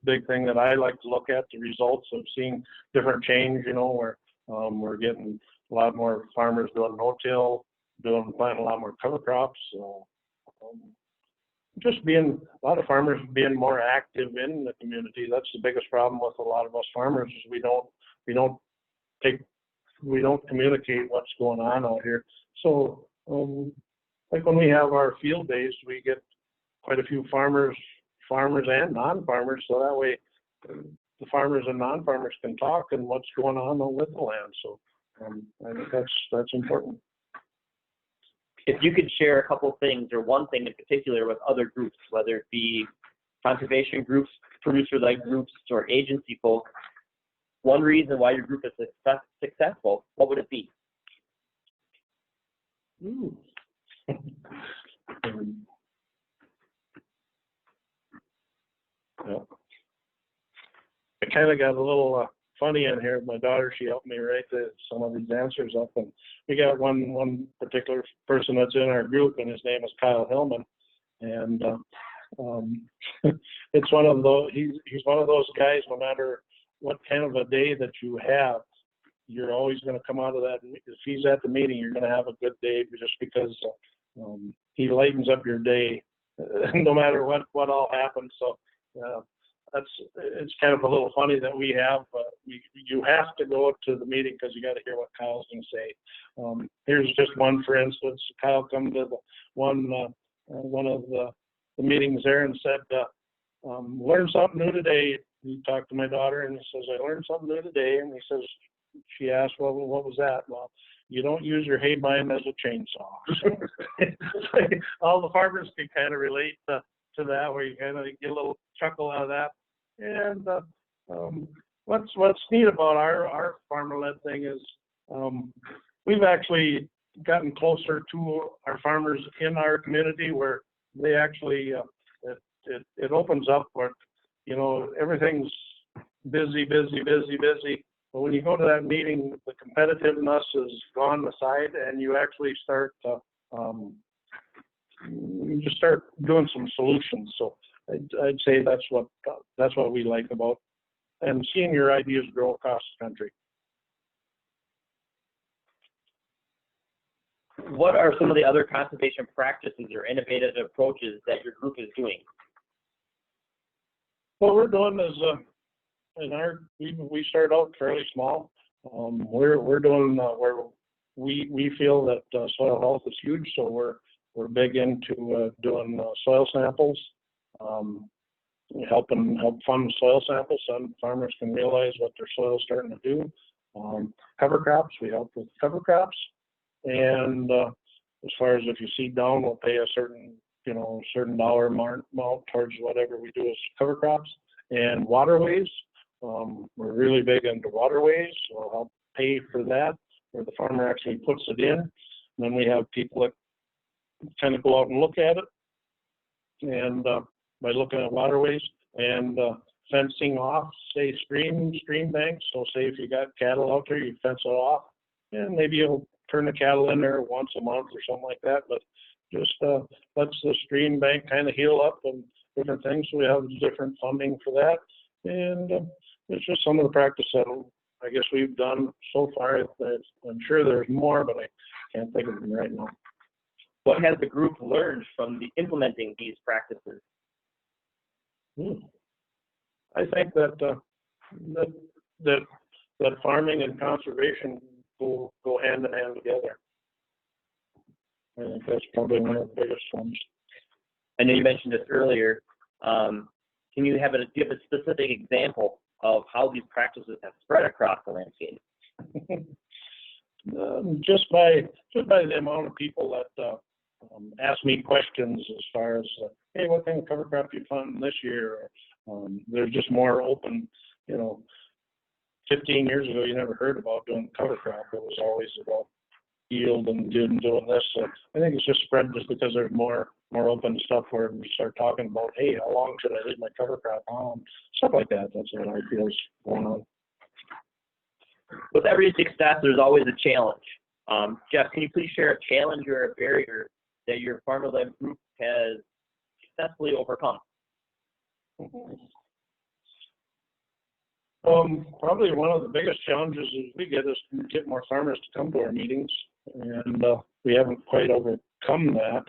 big thing that I like to look at. The results of seeing different change, where we're getting a lot more farmers doing no-till, planting a lot more cover crops. Just a lot of farmers being more active in the community. That's the biggest problem with a lot of us farmers is we don't communicate what's going on out here. So like when we have our field days, we get quite a few farmers and non-farmers, so that way the farmers and non-farmers can talk and what's going on with the land. So I think that's important. If you could share a couple things or one thing in particular with other groups, whether it be conservation groups, producer-like groups, or agency folks, one reason why your group is successful, what would it be? Yeah. I kind of got a little funny in here. My daughter, she helped me write some of these answers up, and we got one particular person that's in our group, and his name is Kyle Hillman, and it's one of those. He's one of those guys. No matter what kind of a day that you have, you're always going to come out of that. If he's at the meeting, you're going to have a good day just because he lightens up your day, no matter what all happens. So it's kind of a little funny that we have. You have to go to the meeting because you got to hear what Kyle's going to say. Here's just one, for instance. Kyle come to one of the meetings there and said, "Learned something new today." He talked to my daughter and he says, "I learned something new today." And he says, she asked, "Well, what was that?" "Well, you don't use your hay bine as a chainsaw." So, all the farmers can kind of relate to that, where you kind of get a little chuckle out of that. And what's neat about our farmer-led thing is we've actually gotten closer to our farmers in our community, where they actually it opens up where everything's busy. But when you go to that meeting, the competitiveness is gone aside, and you actually start you just start doing some solutions. So I'd say that's what we like about, and seeing your ideas grow across the country. What are some of the other conservation practices or innovative approaches that your group is doing? What we're doing is we started out fairly small. We're doing where we feel that soil health is huge, so we're big into doing soil samples, help fund soil samples so farmers can realize what their soil is starting to do. Cover crops, we help with cover crops, and as far as if you seed down, we'll pay a certain dollar amount towards whatever we do as cover crops. And waterways, we're really big into waterways, so we'll help pay for that, where the farmer actually puts it in. And then we have people that kind of go out and look at it, and by looking at waterways and fencing off, say, stream banks. So say if you got cattle out there, you fence it off, and maybe you'll turn the cattle in there once a month or something like that, but just lets the stream bank kind of heal up and different things. So we have different funding for that, and it's just some of the practice that I guess we've done so far. I'm sure there's more, but I can't think of them right now. What has the group learned from implementing these practices? I think that farming and conservation go hand in hand together. I think that's probably one of the biggest ones. I know you mentioned this earlier. Can you give a specific example of how these practices have spread across the landscape? Just by the amount of people that ask me questions as far as, hey, what kind of cover crop you planting this year? They're just more open. 15 years ago, you never heard about doing cover crop. It was always about yield and doing this. So I think it's just spread just because there's more open stuff where we start talking about, hey, how long should I leave my cover crop on? Stuff like that. That's what I feel is going on. With every success, there's always a challenge. Jeff, can you please share a challenge or a barrier that your farmer-led group has successfully overcome? Probably one of the biggest challenges is we get is to get more farmers to come to our meetings, and we haven't quite overcome that.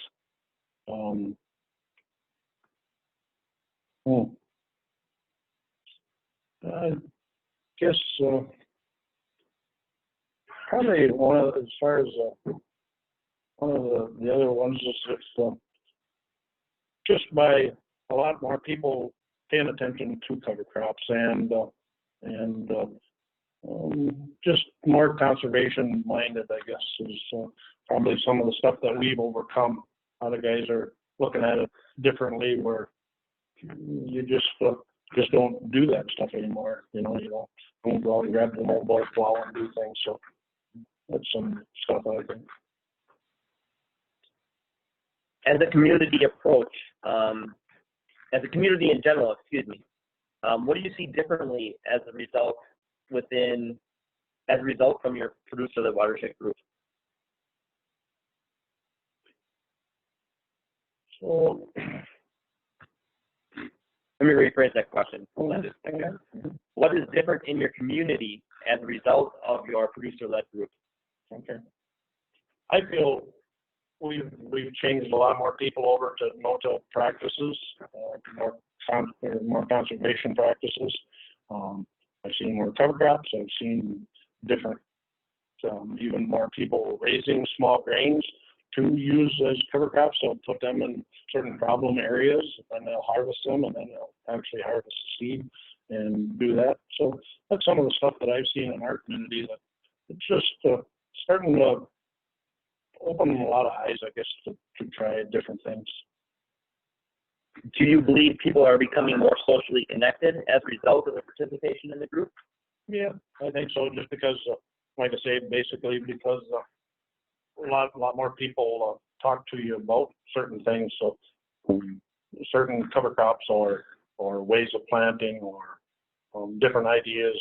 I guess probably one of, as far as one of the other ones is if, just by a lot more people paying attention to cover crops and just more conservation minded, I guess, is probably some of the stuff that we've overcome. Other guys are looking at it differently, where you just don't do that stuff anymore. You know, you don't go out and grab the mobile plow and do things. So that's some stuff I think. As a community approach, as a community in general, excuse me, what do you see differently as a result from your producer-led watershed group? So let me rephrase that question. What is different in your community as a result of your producer-led group? Okay. I feel we've changed a lot more people over to no-till practices, more conservation practices. I've seen more cover crops. I've seen different, even more people raising small grains to use as cover crops. They'll put them in certain problem areas, and they'll harvest them, and then they'll actually harvest the seed and do that. So that's some of the stuff that I've seen in our community, that it's just starting to open a lot of eyes, I guess, to try different things. Do you believe people are becoming more socially connected as a result of the participation in the group? Yeah, I think so. Just because, like I say, basically because a lot more people talk to you about certain things. So certain cover crops or ways of planting or different ideas,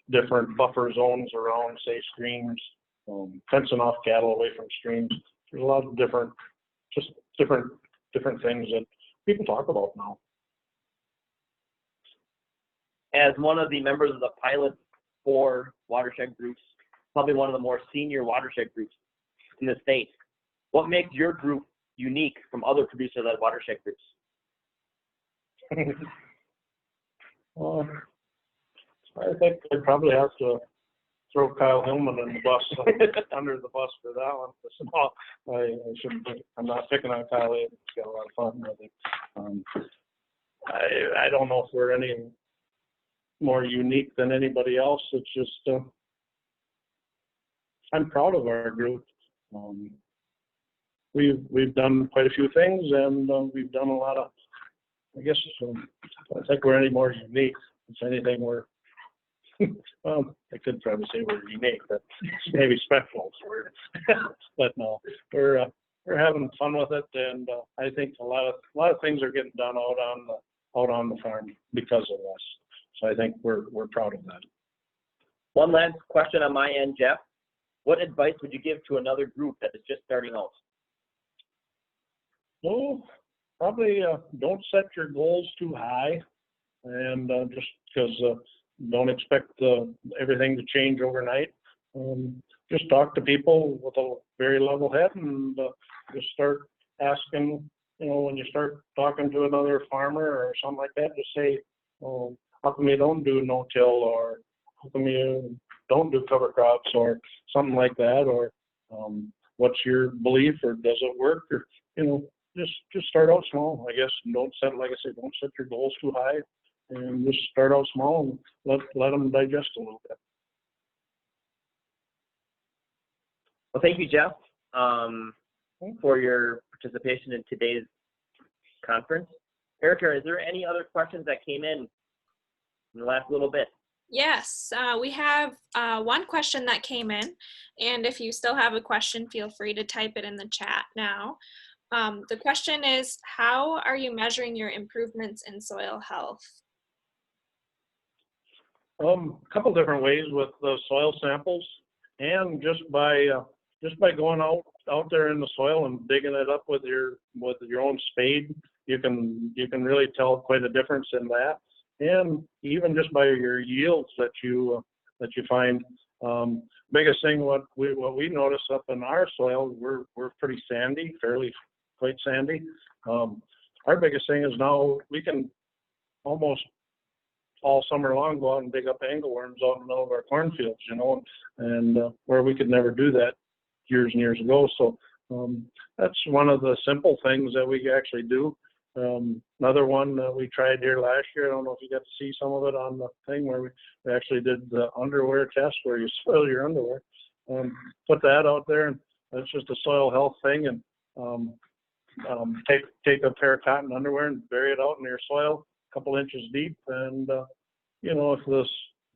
different buffer zones around, say, streams, fencing off cattle away from streams. There's a lot of different things that people talk about now. As one of the members of the pilot for watershed groups, probably one of the more senior watershed groups in the state, what makes your group unique from other producer-led watershed groups? I think I'd probably have to throw Kyle Hillman in the bus, under the bus for that one. So, I shouldn't. I'm not picking on Kyle. He's got a lot of fun with it. I don't know if we're any more unique than anybody else. It's just I'm proud of our group. We've done quite a few things, and we've done a lot of. I guess I think we're any more unique. If anything, we're. Well, I could probably say we're unique, but maybe special. But no, we're having fun with it, and I think a lot of things are getting done out on the farm because of us. So I think we're proud of that. One last question on my end, Jeff. What advice would you give to another group that is just starting out? Well, probably don't set your goals too high, and just because don't expect everything to change overnight. Just talk to people with a very level head, and just start asking. When you start talking to another farmer or something like that, just say, "Oh, how come you don't do no-till?" or "How come you don't do cover crops?" or something like that, or "What's your belief?" or "Does it work?" or just start out small, I guess. And don't set, like I said, don't set your goals too high, and just start out small and let them digest a little bit. Well, thank you, Jeff, for your participation in today's conference. Erica, is there any other questions that came in the last little bit? Yes, we have one question that came in, and if you still have a question, feel free to type it in the chat now. The question is, how are you measuring your improvements in soil health? A couple different ways with the soil samples, and just by going out out there in the soil and digging it up with your own spade, you can really tell quite a difference in that. And even just by your yields that you find. Biggest thing what we notice up in our soil, we're pretty sandy, quite sandy. Our biggest thing is now we can almost all summer long go out and dig up angleworms out in the middle of our cornfields, and where we could never do that years and years ago. So that's one of the simple things that we actually do. Another one that we tried here last year, I don't know if you got to see some of it on the thing, where we actually did the underwear test where you soil your underwear. Put that out there, and that's just a soil health thing. And take a pair of cotton underwear and bury it out in your soil, a couple inches deep. And if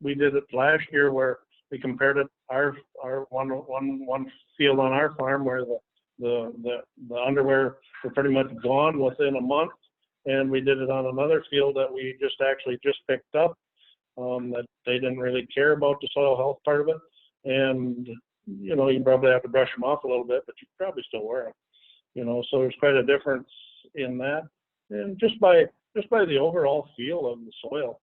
we did it last year where we compared it our one field on our farm where the underwear were pretty much gone within a month, and we did it on another field that we just picked up, that they didn't really care about the soil health part of it. And you probably have to brush them off a little bit, but you probably still wear them. So there's quite a difference in that. And just by the overall feel of the soil,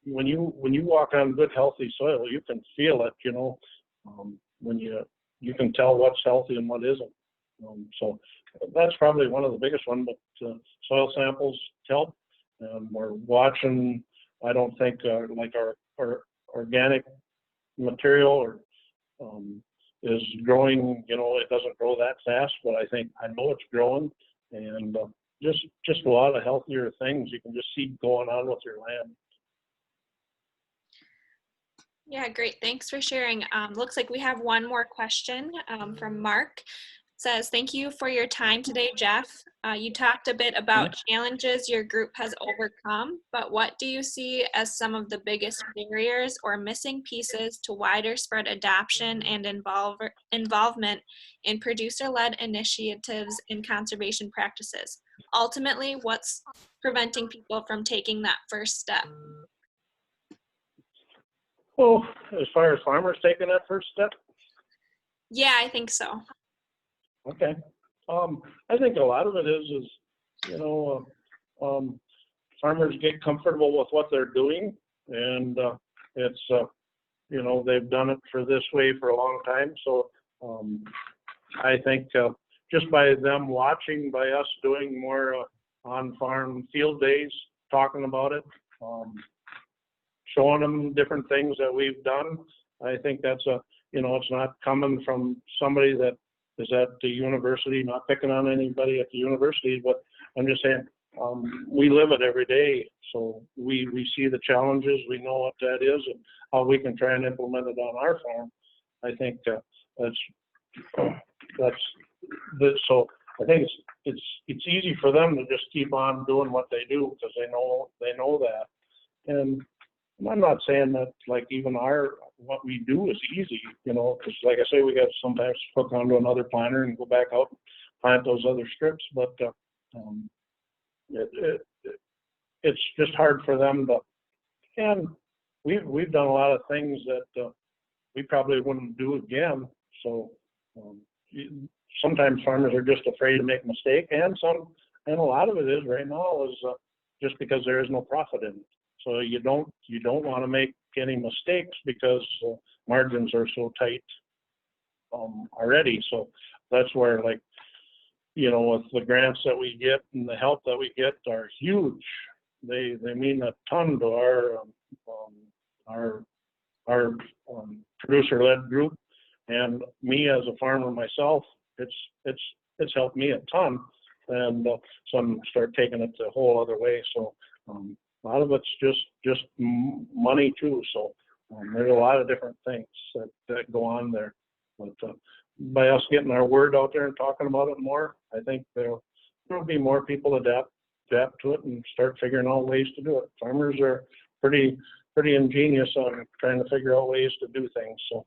when you walk on good healthy soil, you can feel it. When you can tell what's healthy and what isn't. So that's probably one of the biggest ones. But soil samples help. We're watching. I don't think like our organic material is growing. It doesn't grow that fast, but I know it's growing, and just a lot of healthier things you can just see going on with your land. Yeah, great. Thanks for sharing. Looks like we have one more question from Mark. It says, thank you for your time today, Jeff. You talked a bit about challenges your group has overcome, but what do you see as some of the biggest barriers or missing pieces to wider spread adoption and involvement in producer-led initiatives in conservation practices? Ultimately, what's preventing people from taking that first step? Well, as far as farmers taking that first step? Yeah, I think so. Okay. I think a lot of it is farmers get comfortable with what they're doing, and it's they've done it for this way for a long time. So I think just by them watching, by us doing more on-farm field days, talking about it, showing them different things that we've done. I think that's it's not coming from somebody that is at the university, not picking on anybody at the university, but I'm just saying, we live it every day. So we see the challenges, we know what that is and how we can try and implement it on our farm. I think so I think it's easy for them to just keep on doing what they do because they know that. And I'm not saying that like even what we do is easy, because like I say, we got to sometimes hook onto another planter and go back out and plant those other strips, but it's just hard for them to. And we've done a lot of things that we probably wouldn't do again. So sometimes farmers are just afraid to make a mistake, and a lot of it is right now is just because there is no profit in it. So you don't want to make any mistakes because margins are so tight already. So that's where, like, with the grants that we get and the help that we get are huge. They mean a ton to our producer-led group, and me as a farmer myself. It's helped me a ton, and some start taking it the whole other way. So. A lot of it's just money too. So there's a lot of different things that go on there. But by us getting our word out there and talking about it more, I think there'll be more people adapt to it and start figuring out ways to do it. Farmers are pretty ingenious on trying to figure out ways to do things. So.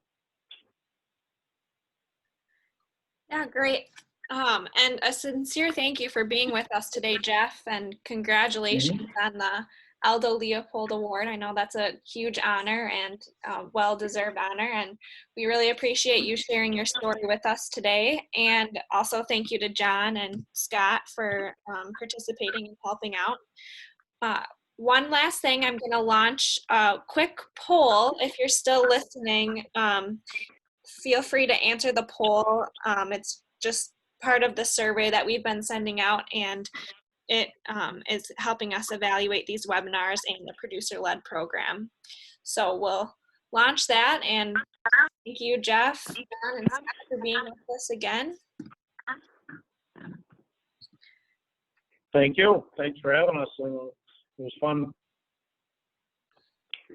Yeah, great. And a sincere thank you for being with us today, Jeff, and congratulations on the Aldo Leopold Award. I know that's a huge honor and well-deserved honor, and we really appreciate you sharing your story with us today. And also thank you to John and Scott for participating and helping out. One last thing, I'm going to launch a quick poll. If you're still listening, feel free to answer the poll. It's just part of the survey that we've been sending out, and it is helping us evaluate these webinars and the producer-led program. So we'll launch that, and thank you, Jeff, John, and Scott for being with us again. Thank you. Thanks for having us. It was fun.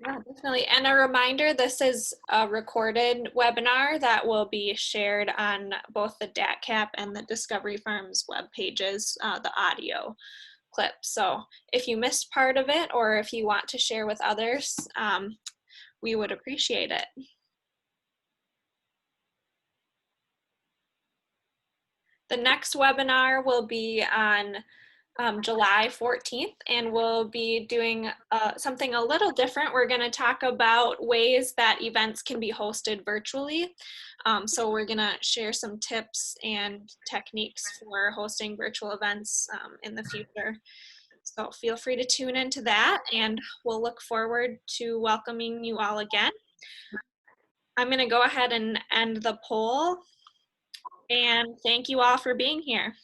Yeah, definitely. And a reminder, this is a recorded webinar that will be shared on both the DATCAP and the Discovery Farms web pages, the audio clip. So if you missed part of it, or if you want to share with others, we would appreciate it. The next webinar will be on July 14th, and we'll be doing something a little different. We're going to talk about ways that events can be hosted virtually. So we're going to share some tips and techniques for hosting virtual events in the future. So feel free to tune into that, and we'll look forward to welcoming you all again. I'm going to go ahead and end the poll, and thank you all for being here.